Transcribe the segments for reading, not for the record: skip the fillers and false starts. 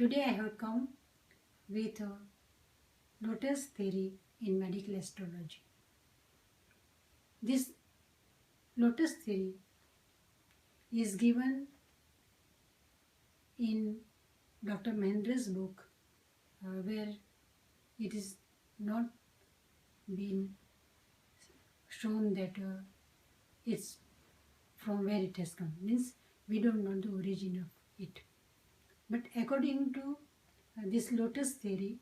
Today I have come with a lotus theory in medical astrology. This lotus theory is given in Dr. Mahendra's book where it is not been shown that it's from where it has come. Means we don't know the origin of it. But according to this lotus theory,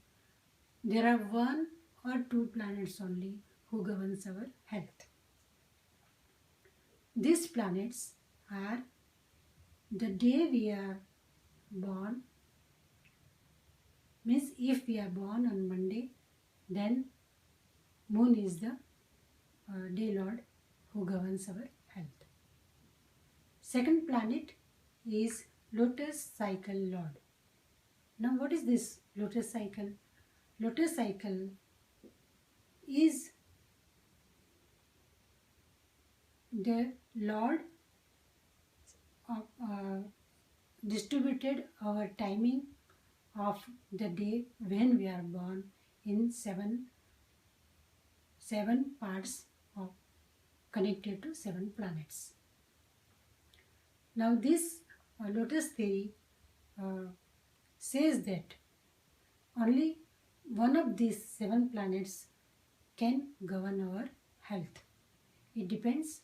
there are one or two planets only who governs our health. These planets are the day we are born. Means if we are born on Monday, then moon is the day lord who governs our health. Second planet is lotus cycle lord. Now what is this lotus cycle? Lotus cycle is the lord distributed our timing of the day when we are born in seven parts of connected to 7 planets. Now this lotus theory says that only one of these 7 planets can govern our health. It depends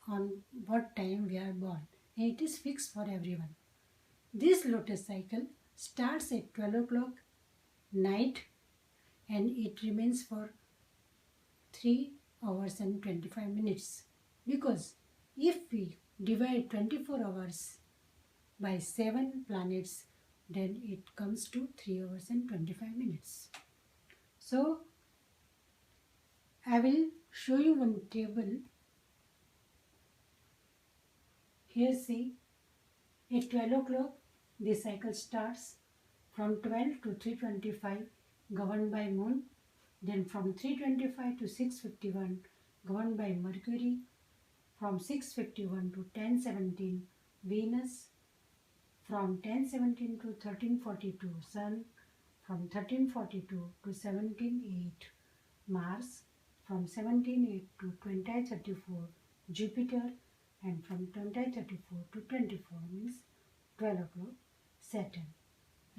on what time we are born, and it is fixed for everyone. This lotus cycle starts at 12 o'clock night and it remains for 3 hours and 25 minutes. Because if we divide 24 hours by 7 planets, then it comes to 3 hours and 25 minutes. So I will show you one table. Here see, at 12 o'clock this cycle starts. From 12 to 3:25 governed by moon. Then from 3:25 to 6:51 governed by Mercury. From 6:51 to 10:17 Venus. From 10:17 to 13:42 Sun. From 13:42 to 17:08 Mars. From 17:08 to 20:34 Jupiter. And from 20:34 to 24 means 12 o'clock Saturn.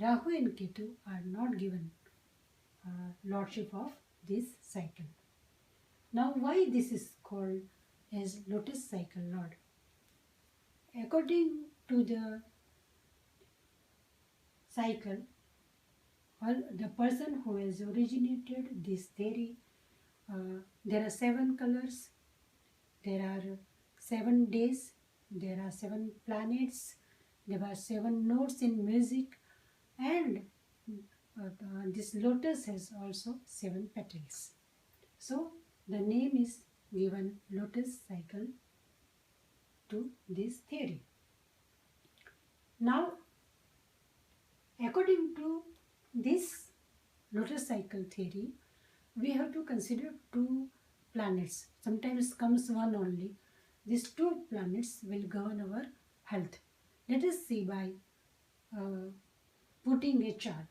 Rahu and Ketu are not given lordship of this cycle. Now why this is called as lotus cycle lord? According to the cycle, or the person who has originated this theory, there are 7 colors, there are 7 days, there are 7 planets, there are 7 notes in music, and this lotus has also 7 petals. So the name is given lotus cycle to this theory. Now according to this lotus cycle theory, we have to consider 2 planets. Sometimes comes one only. These 2 planets will govern our health. Let us see by putting a chart.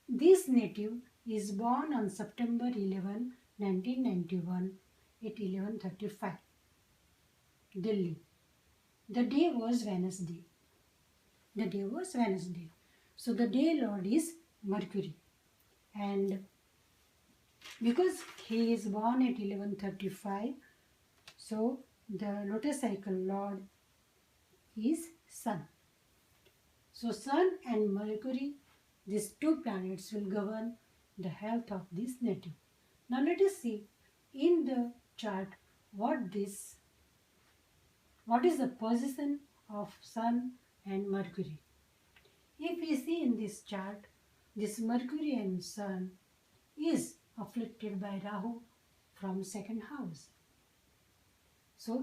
This native is born on September 11, 1991 at 11:35, Delhi. The day was Wednesday. So the day lord is Mercury. And because he is born at 11:35, so the lotus cycle lord is Sun. So Sun and Mercury, these 2 planets will govern the health of this native. Now let us see in the chart what is the position of Sun and Mercury. If we see in this chart, this Mercury and Sun is afflicted by Rahu from 2nd house. So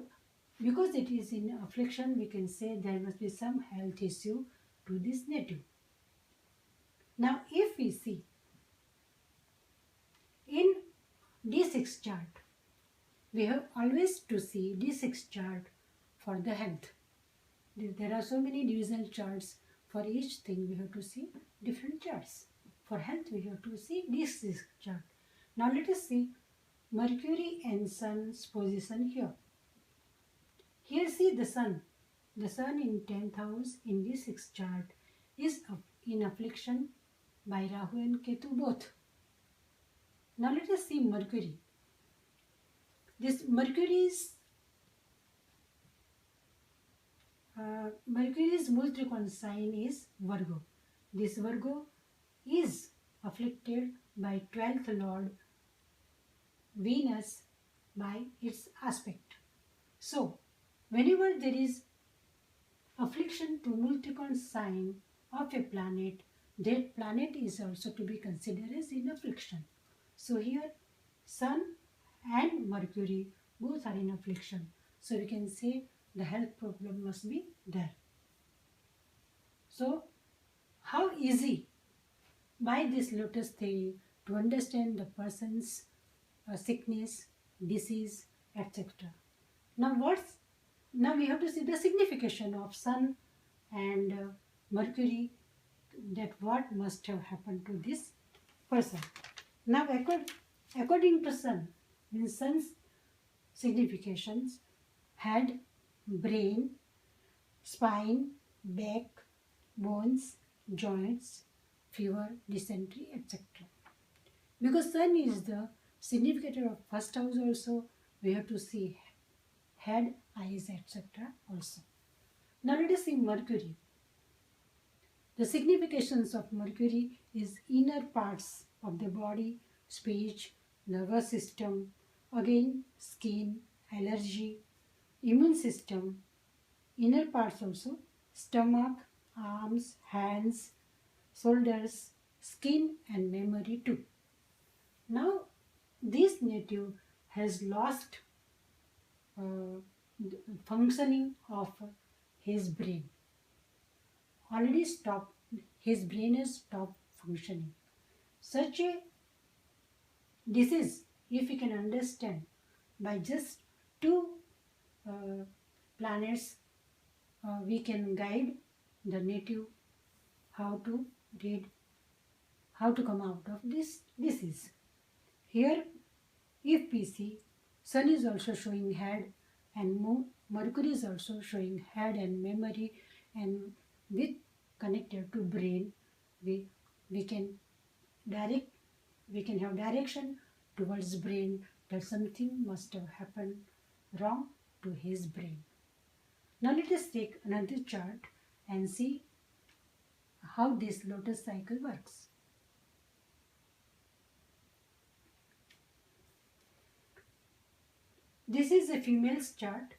because it is in affliction, we can say there must be some health issue to this native. Now if we see in D6 chart, we have always to see D6 chart for the health. There are so many divisional charts. For each thing we have to see different charts. For health we have to see this chart. Now let us see Mercury and Sun's position here. Here see the Sun. The Sun in 10th house in this 6th chart is in affliction by Rahu and Ketu both. Now let us see Mercury. This Mercury's Mul Trikon sign is Virgo. This Virgo is afflicted by 12th Lord Venus by its aspect. So, whenever there is affliction to Mul Trikon sign of a planet, that planet is also to be considered as in affliction. So here Sun and Mercury both are in affliction. So we can say the health problem must be there. So how easy by this lotus theory to understand the person's sickness, disease, etc. Now we have to see the signification of Sun and Mercury, that what must have happened to this person. Now according to Sun, in Sun's significations, head, brain, spine, back, bones, joints, fever, dysentery, etc. Because Sun is the significator of first house also, we have to see head, eyes, etc. also. Now let us see Mercury. The significations of Mercury is inner parts of the body, speech, nervous system, again skin, allergy, immune system, inner parts also, stomach, arms, hands, shoulders, skin and memory too. Now this native has lost functioning of his brain. Already stopped, his brain has stopped functioning. Such a disease, if we can understand by just two planets, we can guide the native how to read, how to come out of this disease. Here, if we see, Sun is also showing head and Mercury is also showing head and memory, and with connected to brain, we can have direction towards brain that something must have happened wrong to his brain. Now let us take another chart and see how this lotus cycle works. This is a female's chart.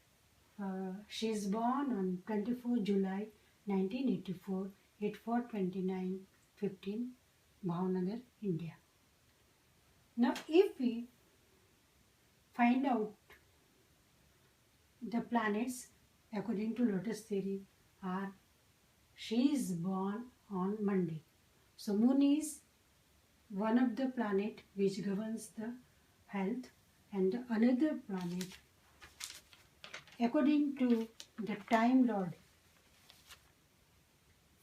She is born on 24 July 1984 at 4:29:15 Bhavnagar, India. Now if we find out the planets according to lotus theory are, she is born on Monday. So Moon is one of the planet which governs the health, and the another planet according to the time lord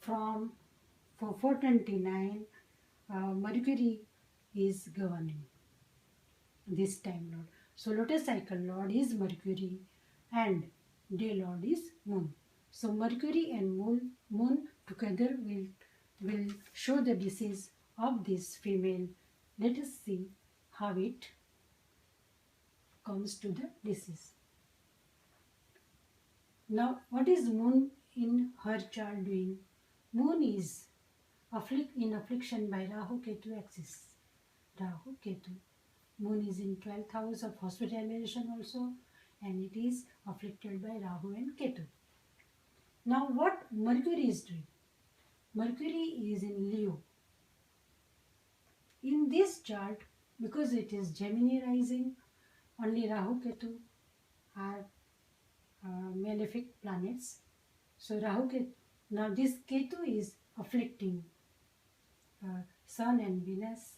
from 429 Mercury is governing this time lord. So lotus cycle lord is Mercury and day lord is Moon. So Mercury and Moon together will show the disease of this female. Let us see how it comes to the disease. Now what is Moon in her chart doing? Moon is in affliction by Rahu Ketu axis. Rahu Ketu. Moon is in 12th house of hospitalization also, and it is afflicted by Rahu and Ketu. Now what Mercury is doing? Mercury is in Leo. In this chart, because it is Gemini rising, only Rahu Ketu are malefic planets. So Rahu Ketu, now this Ketu is afflicting Sun and Venus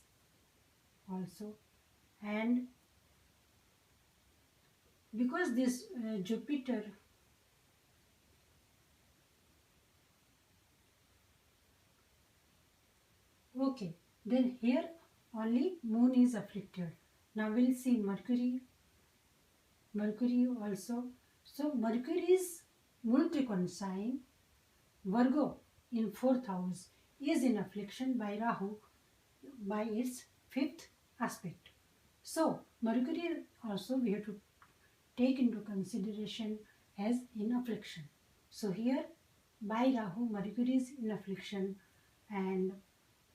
also, and because this Jupiter Okay, then here only moon is afflicted. Now we'll see Mercury also. So Mercury is Multrikon sign, Virgo in 4th house is in affliction by Rahu by its 5th aspect. So Mercury also we have to take into consideration as in affliction. So here by Rahu Mercury is in affliction and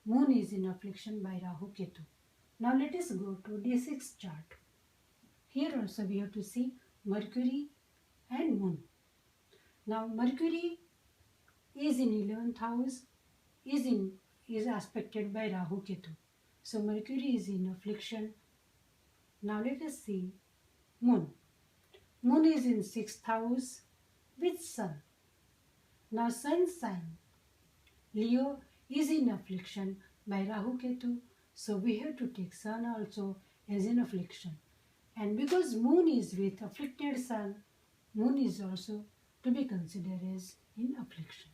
moon is in affliction by Rahu Ketu. Now let us go to D6 chart. Here also we have to see Mercury and moon. Now Mercury is in 11th house, is aspected by Rahu Ketu. So Mercury is in affliction. Now let us see moon. Moon is in 6th house with sun. Now sun sign Leo is in affliction by Rahu Ketu. So we have to take sun also as in affliction. And because moon is with afflicted sun, moon is also to be considered as in affliction.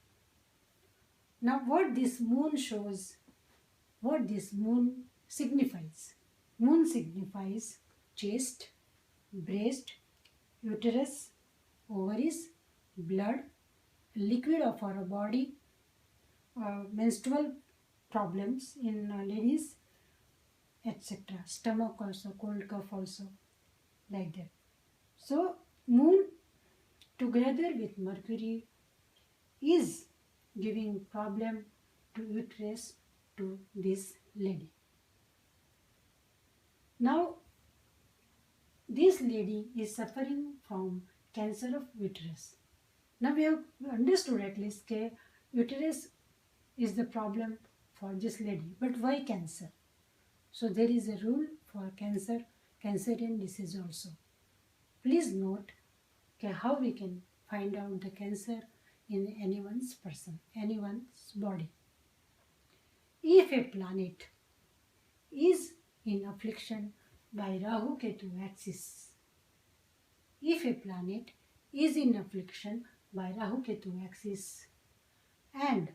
Now what this moon shows, what this moon signifies. Moon signifies chest, breast, uterus, ovaries, blood, liquid of our body, menstrual problems in ladies, etc. Stomach also, cold cough also, like that. So moon together with Mercury is giving problem to uterus to this lady. Now this lady is suffering from cancer of uterus. Now we have understood at least that uterus is the problem for this lady, but why cancer? So there is a rule for cancer, cancerian disease also. Please note how we can find out the cancer in anyone's person, anyone's body. If a planet is in affliction by Rahu Ketu axis, if a planet is in affliction by Rahu Ketu axis and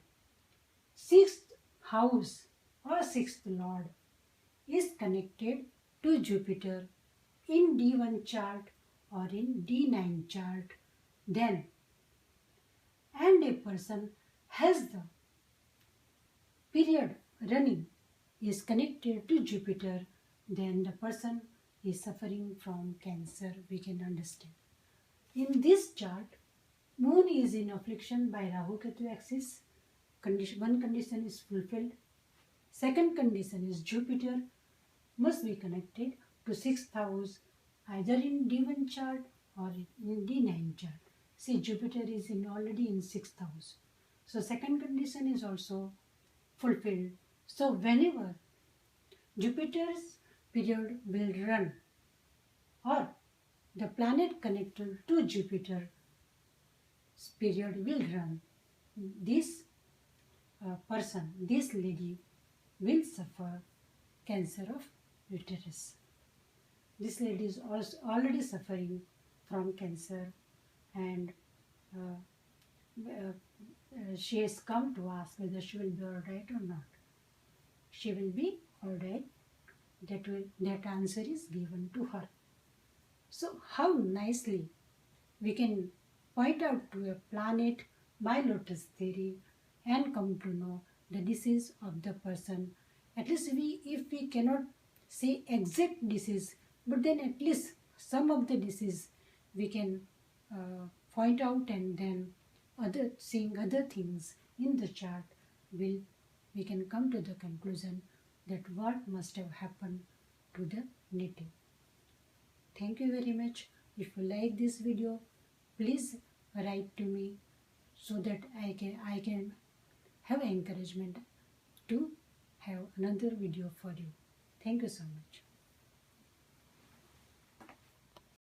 6th house or 6th lord is connected to Jupiter in D1 chart or in D9 chart, then and a person has the period running is connected to Jupiter, then the person is suffering from cancer, we can understand. In this chart, moon is in affliction by Rahu Ketu axis. One condition is fulfilled. Second condition is Jupiter must be connected to 6th house either in D1 chart or in D9 chart. See, Jupiter is already in 6th house. So second condition is also fulfilled. So whenever Jupiter's period will run or the planet connected to Jupiter period will run, this person, this lady will suffer cancer of uterus. This lady is also already suffering from cancer and she has come to ask whether she will be alright or not. She will be alright. That answer is given to her. So how nicely we can point out to a planet by lotus theory and come to know the disease of the person. At least if we cannot say exact disease, but then at least some of the disease we can point out, and then seeing other things in the chart we can come to the conclusion that what must have happened to the native. Thank you very much. If you like this video, please write to me so that I can have encouragement to have another video for you. Thank you so much.